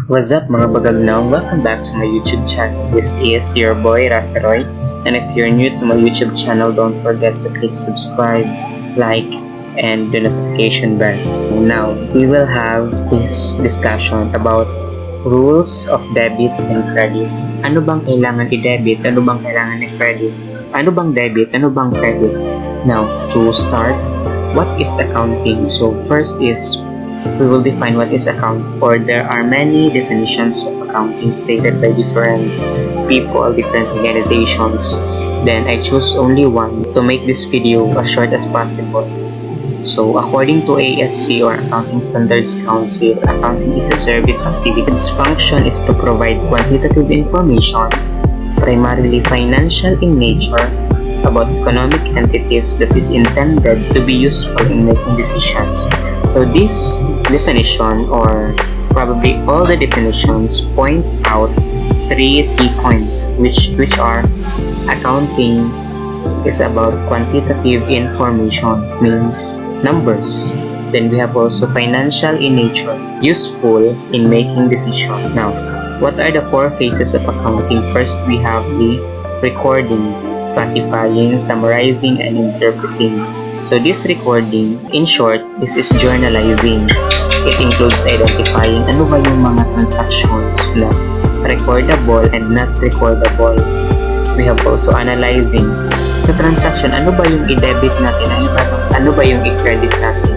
What's up mga Bagnol? Welcome back to my YouTube channel. This is your boy Roy, and if you're new to my YouTube channel, don't forget to click subscribe, like, and the notification bell. Now, we will have this discussion about rules of debit and credit. Ano bang kailangan i-debit? Ano bang kailangan i-credit? Ano bang debit? Ano bang credit? Now, to start, what is accounting? So, first is we will define what is accounting, or there are many definitions of accounting stated by different people, different organizations. Then I choose only one to make this video as short as possible. So according to ASC, or Accounting Standards Council, accounting is a service activity. Its function is to provide quantitative information, primarily financial in nature, about economic entities that is intended to be useful in making decisions. So this definition, or probably all the definitions, point out three key points, which are accounting is about quantitative information, means numbers. Then we have also financial in nature, useful in making decisions. Now, what are the four phases of accounting? First, we have the recording, classifying, summarizing, and interpreting. So this recording, in short, this is journalizing. It includes identifying ano ba yung mga transactions na recordable and not recordable. We have also analyzing. Sa transaction, ano ba yung i-debit natin? Ano ba yung i-credit natin?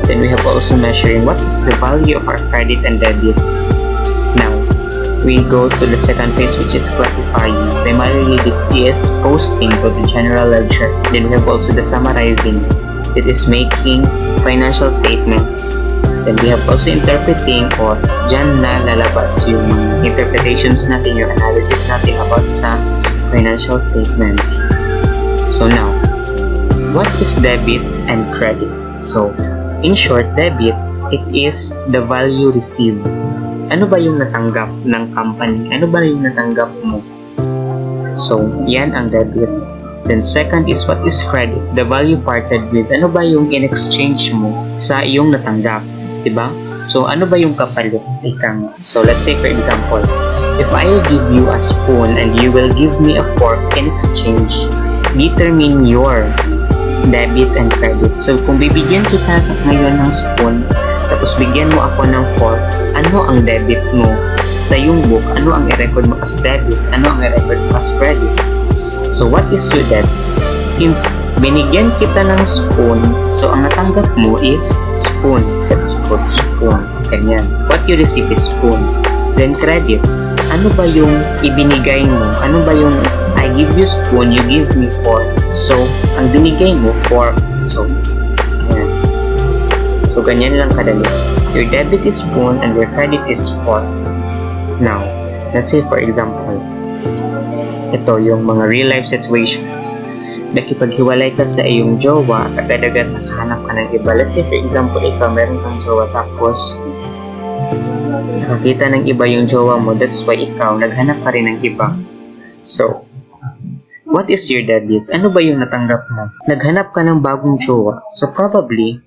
Then we have also measuring what is the value of our credit and debit. Now, we go to the second phase, which is classifying. Primarily, this is posting to the general ledger. Then we have also the summarizing. It is making financial statements. Then we have also interpreting, or dyan na lalabas yung interpretations natin, yung analysis natin about sa financial statements. So now, what is debit and credit? So, in short, debit, it is the value received. Ano ba yung natanggap ng company? Ano ba yung natanggap mo? So, yan ang debit. Then second is what is credit? The value parted with. Ano ba yung in-exchange mo sa iyong natanggap? Diba? So, ano ba yung kapalit? Ika. So, let's say for example, if I give you a spoon and you will give me a fork in exchange, determine your debit and credit. So, kung bibigyan kita ngayon ng spoon, tapos bigyan mo ako ng fork, ano ang debit mo sa iyong book? Ano ang i-record mo as debit? Ano ang i-record mo as credit? So, what is your debt? Since binigyan kita ng spoon, so ang natanggap mo is spoon. Let's put spoon. Ganyan. What you receive is spoon. Then credit. Ano ba yung ibinigay mo? Ano ba yung I give you spoon, you give me fork. So, ang binigay mo, fork. So, ganyan. So, ganyan lang kadali. Your debit is spoon and your credit is fork. Now, let's say for example, ito yung mga real life situations. Nakipaghiwalay ka sa iyong jowa, agad-agad nakahanap ka ng iba. Let's say for example, ikaw meron kang jowa, tapos nakakita ng iba yung jowa mo, that's why ikaw naghanap ka rin ng iba. So, what is your debit? Ano ba yung natanggap mo? Naghanap ka ng bagong jowa, so probably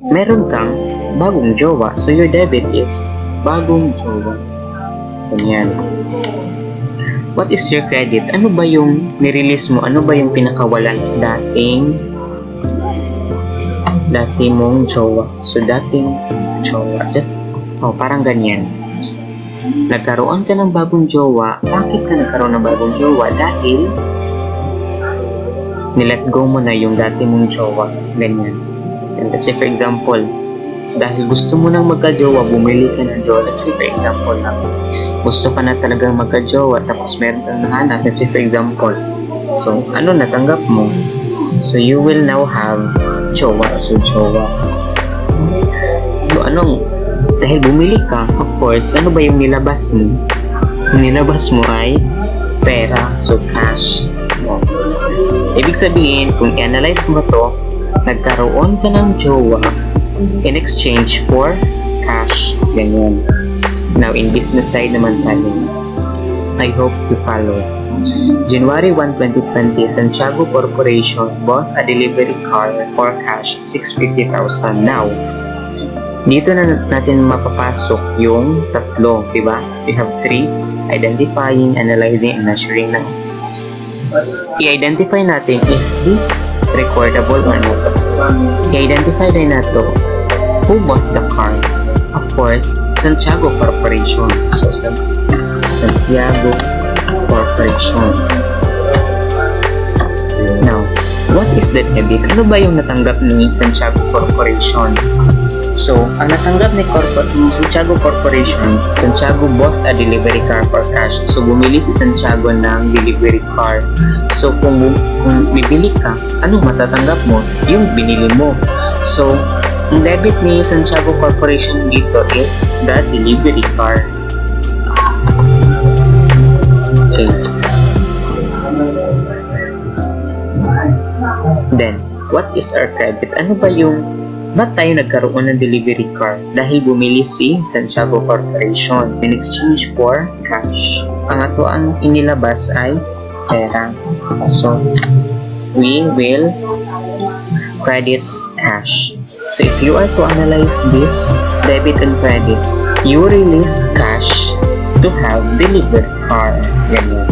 meron kang bagong jowa, so your debit is bagong jowa. Ganyan. What is your credit? Ano ba yung nirelease mo? Ano ba yung pinakawalan? Dating mong jowa. So, dating jowa. Parang ganyan. Nagkaroon ka ng bagong jowa. Bakit ka nagkaroon ng bagong jowa? Dahil nilet go mo na yung dati mong jowa. Ganyan. And let's say for example, dahil gusto mo nang magka-jowa, bumili ka ng jowa. Let's say for example na gusto ka na talagang magka-jowa, tapos meron kang nahanap. Let's say for example, so ano natanggap mo? So you will now have jowa. So jowa. So dahil bumili ka, of course, ano ba yung nilabas mo? Yung nilabas mo ay pera. So cash. Ibig sabihin, kung i-analyze mo to, nagkaroon ka ng jowa in exchange for cash. Ganyan. Now, in business side naman tayo. I hope you follow. January 1, 2020, Santiago Corporation bought a delivery car for cash 650,000. Now, Dito na natin mapapasok yung tatlo, di ba? We have 3, identifying, analyzing, and measuring na. I-identify natin, is this recordable or not? I-identify din nato who bought the car. Of course, Santiago Corporation. So, Santiago Corporation. Now, what is the debit? Ano ba yung natanggap ni Santiago Corporation? So, ang natanggap ni Santiago Corporation, Santiago bought a delivery car for cash. So, bumili si Santiago ng delivery car. So, kung bibili ka, ano matatanggap mo? Yung binili mo. So, ang debit ni Santiago Corporation dito is the delivery car. Okay. Then, what is our credit? Ano ba yung ba't tayo nagkaroon ng delivery car? Dahil bumili si Santiago Corporation in exchange for cash. Ang ato ang inilabas ay pera. So, we will credit cash. So, if you are to analyze this debit and credit, you release cash to have delivered car. Ganyan.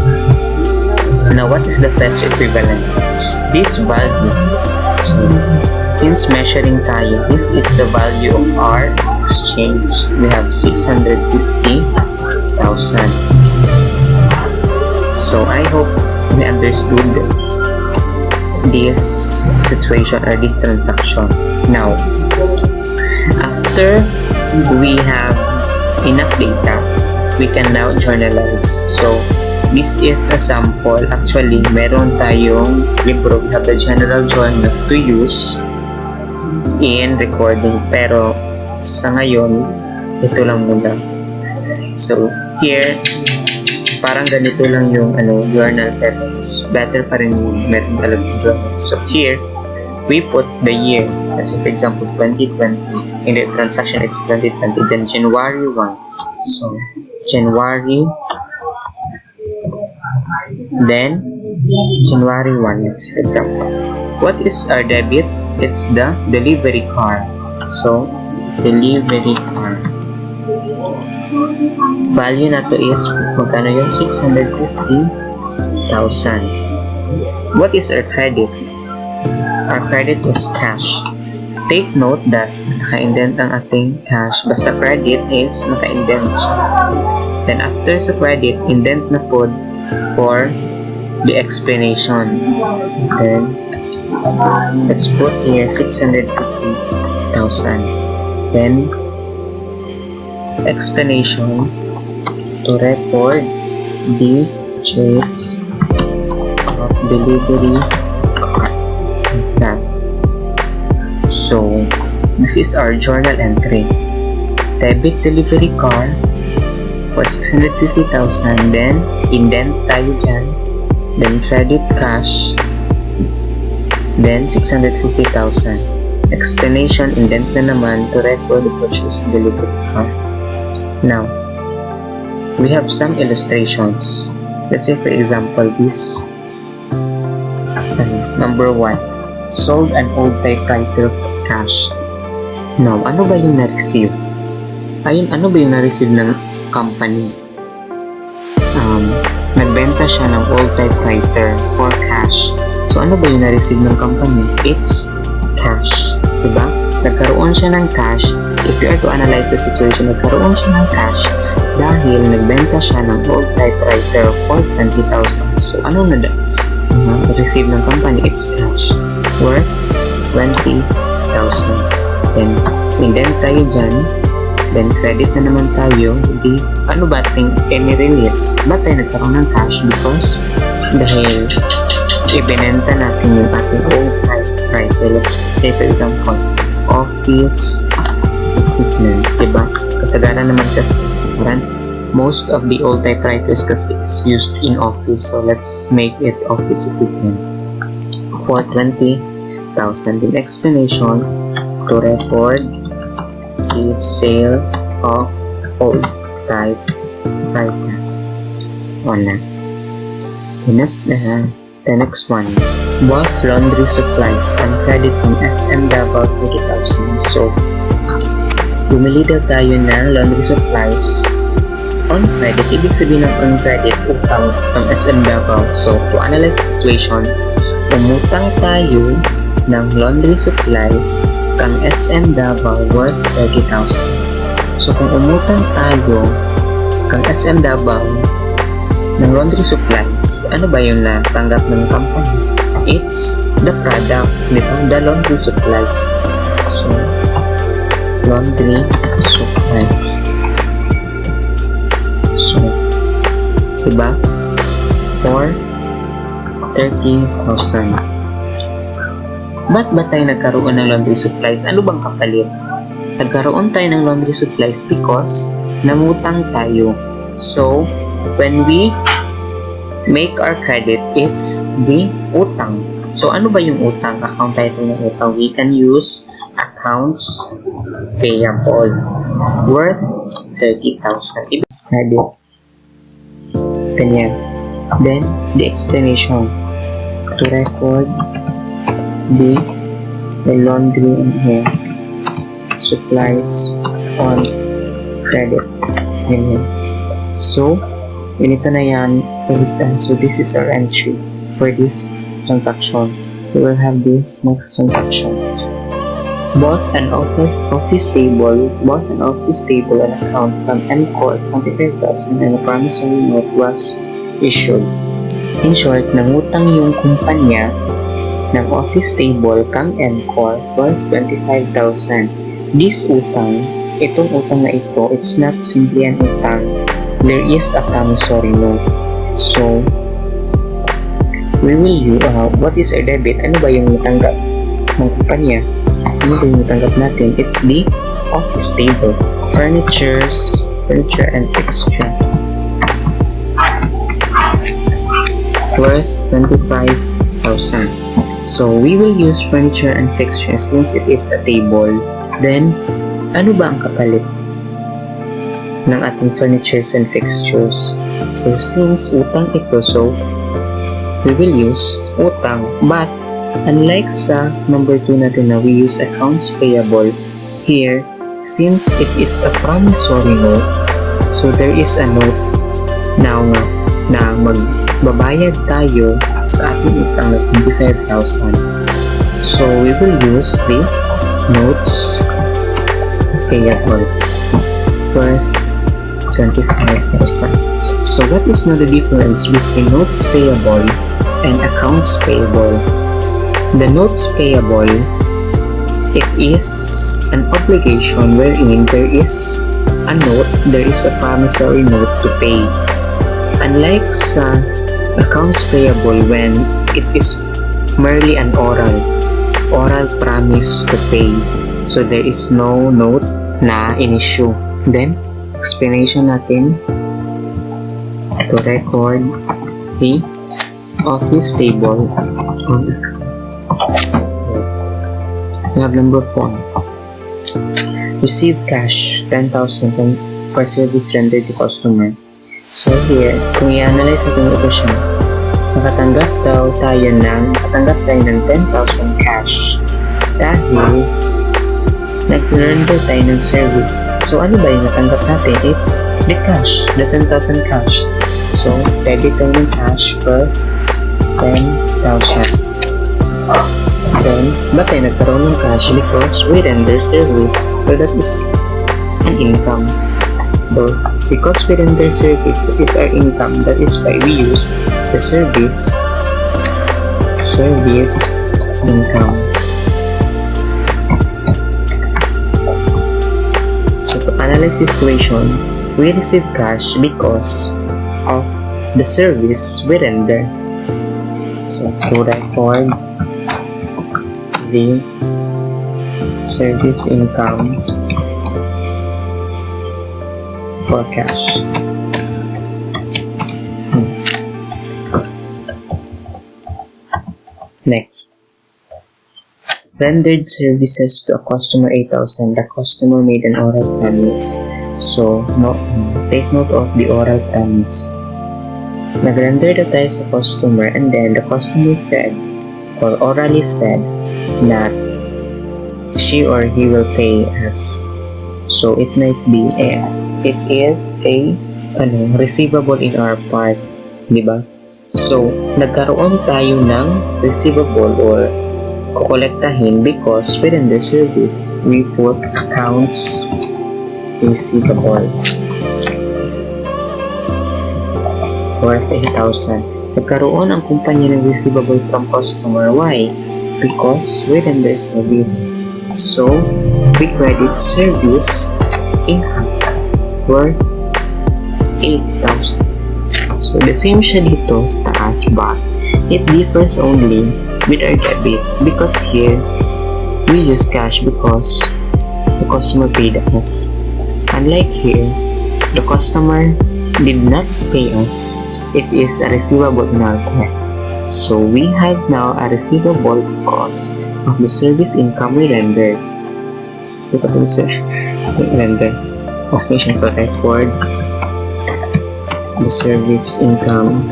Now, what is the peso equivalent? This value. So, since measuring tayo, this is the value of our exchange. We have 650,000. So, I hope we understood this situation or this transaction. Now, after we have enough data, we can now journalize. So, this is a sample. Actually, meron tayong libro. We have the general journal to use in recording. Pero, sa ngayon, ito lang muna. So, here, parang ganito lang yung journal. Pero, better pa rin yung meron talagang journal. So, here, we put the year. Let's say, for example, 2020. In the transaction, it's 2020. Then, January 1. So, January then January 1, let's for example. What is our debit? It's the delivery car. So, delivery car. Value na to is, magkano yun? 650,000. What is our credit? Our credit is cash. Take note that naka-indent ang ating cash. Basta credit is naka-indent siya. Then after sa credit, indent na po for the explanation. Then, let's put here 650,000. Then, explanation to record the purchase of delivery car. That. So, this is our journal entry. Debit delivery car for 650,000, then indent tayo dyan, then credit cash, then 650,000. Explanation, indent na naman to record the purchase and delivery car. Now, we have some illustrations. Let's say for example, this number 1, sold an old typewriter for cash. Now, ano ba yung na-receive? Ayun, ano ba yung na-receive ng company? Nagbenta siya ng old typewriter for cash. So, ano ba yung na-receive ng company? It's cash. Diba? Nagkaroon siya ng cash. If you are to analyze the situation, nagkaroon siya ng cash dahil nagbenta siya ng old typewriter for 20,000. So, ano na-receive ng company? It's cash. Worth 20,000. Then, indent tayo dyan. Then, credit na naman tayo. Di, ano ba ating release? Ba't tayo nagkaroon ng cash? Because, dahil, ibinenta natin yung ating old typewriter. Let's say, for example, office equipment. Diba? Kasagaran naman kasi, most of the old typewriters kasi is used in office. So, let's make it office equipment for 20,000. In explanation, to record the sale of old typewriter. Wala. The next one. Boss laundry supplies on credit from SM about 30,000. So, bumili daw tayo ng laundry supplies on credit. Ibig sabihin ng on credit, utang ng SM Davao. So, to analyze the situation, umutang tayo ng laundry supplies kang SM Davao worth 30,000. So, kung umutang tayo kang SM Davao ng laundry supplies, ano ba yung natanggap ng company? It's the product, di ba? The laundry supplies. So, laundry supplies. So, diba? For 30,000. Ba't ba tayo nagkaroon ng laundry supplies? Ano bang kapalit? Nagkaroon tayo ng laundry supplies because namutang tayo. So, when we make our credit, it's the utang. So, ano ba yung utang? Account title ng utang. We can use accounts payable worth 30,000. Credit. Ganyan. Then, the explanation. To record the laundry and hair supplies on credit. Ganyan. So, ganito na yan. So, this is our entry for this transaction. We will have this next transaction. Both an office table and account from MCOR 25,000 and a promissory note was issued. In short, nangutang yung kumpanya ng office table kang MCOR worth 25,000. This utang, itong utang na ito, it's not simply an utang. There is a promissory note. So, we will use, what is a debit? Ano ba yung natanggap ng kumpanya? Ano ba yung natanggap natin? It's the office table, furniture and fixture worth 25,000. So, we will use furniture and fixture since it is a table. Then, ano ba ang kapalit ng ating furnitures and fixtures? So, since utang ito, so, we will use utang. But, unlike sa number 2 natin na we use accounts payable, here, since it is a promissory note, so there is a note now na magbabayad tayo sa ating utang na 25,000. So, we will use the notes payable first 25,000. So, what is now the difference between notes payable and accounts payable? The notes payable, it is an obligation wherein there is a note, there is a promissory note to pay. Unlike sa accounts payable when it is merely an oral promise to pay. So there is no note na in-issue. Then, explanation natin to record the office table on we have number 4. Receive cash 10,000 for service rendered to customer. So here, kung i-analyze natin ito siya, nakatanggap tayo ng 10,000 cash dahil nag-render tayo ng service. So ano ba yung natanggap natin? It's the cash, the 10,000 cash. So, debit tayo ng cash for 10,000. Then, ba't tayo nagkaroon ng cash? Because we render service. So, that is an income. So, because we render service is our income, that is why we use the service income. So, to analyze the situation, we receive cash because of the service we render. So, to record the service income for cash. Next, rendered services to a customer 8,000. The customer made an oral promise. So, take note of the oral promise. Nag-render na tayo sa customer and then the customer said or orally said that she or he will pay us. So it might be it is a receivable in our part, di ba? So nagkaroon tayo ng receivable or kukolektahin because within the service we put accounts receivable worth 8,000. Nagkaroon ang kumpanya ng receivable from customer. Why? Because within their service. So, we credit service income worth 8,000. So, the same siya dito sa taas, but it differs only with our debits because here, we use cash because the customer paid us. Unlike here, the customer did not pay us. It is a receivable in our part. So, we have now a receivable because of the service income we rendered. Because of the service we rendered. As mentioned for record, the service income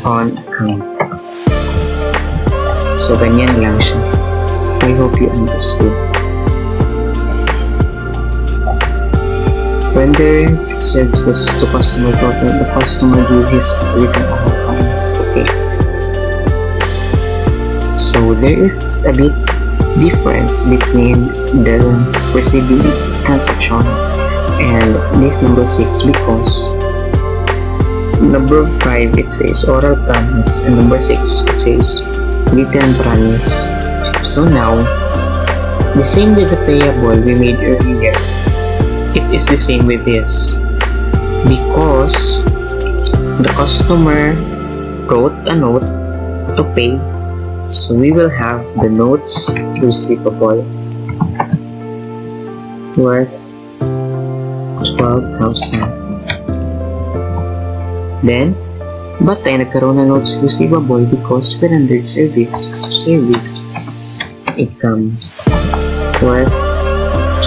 on account. So, ganyan lang siya. I hope you understood. Render services to customer total. The customer give his written funds. Okay. So there is a bit difference between the receiving transaction and this number 6 because number 5 it says oral promise and number 6 it says written promise. So now the same with the payable we made earlier. It is the same with this because the customer wrote a note to pay, so we will have the notes receivable worth 12,000. Then, ba't tayo nagkaroon ng notes receivable? Because we rendered service, so service income worth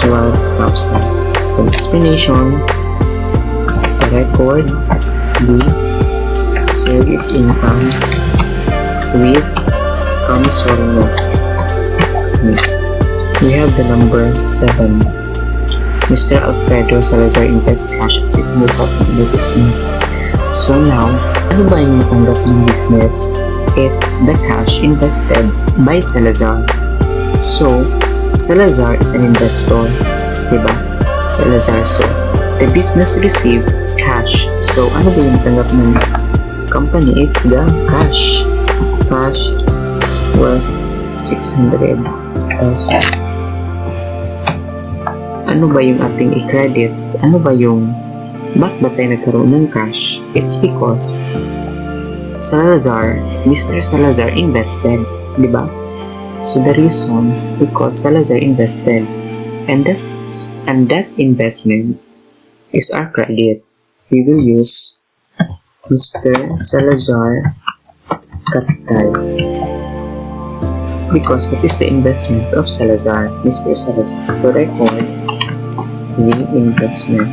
12,000. For explanation, record the service income with promissory note. We have the number 7. Mr. Alfredo Salazar invests cash of 600,000 in the business. So now, ano ba yung natanggap ng business? It's the cash invested by Salazar. So, Salazar is an investor, diba? Salazar. So, the business received cash. So, ano ba yung natanggap ng company? It's the cash. Cash worth 600,000. Ano ba yung ating i-credit? Ano ba yung ba't ba tayo nagkaroon ng cash? It's because Salazar, Mr. Salazar invested, di ba? So the reason because Salazar invested and that investment is our credit. We will use Mr. Salazar capital because that is the investment of Salazar, Mr. Salazar. To record the investment.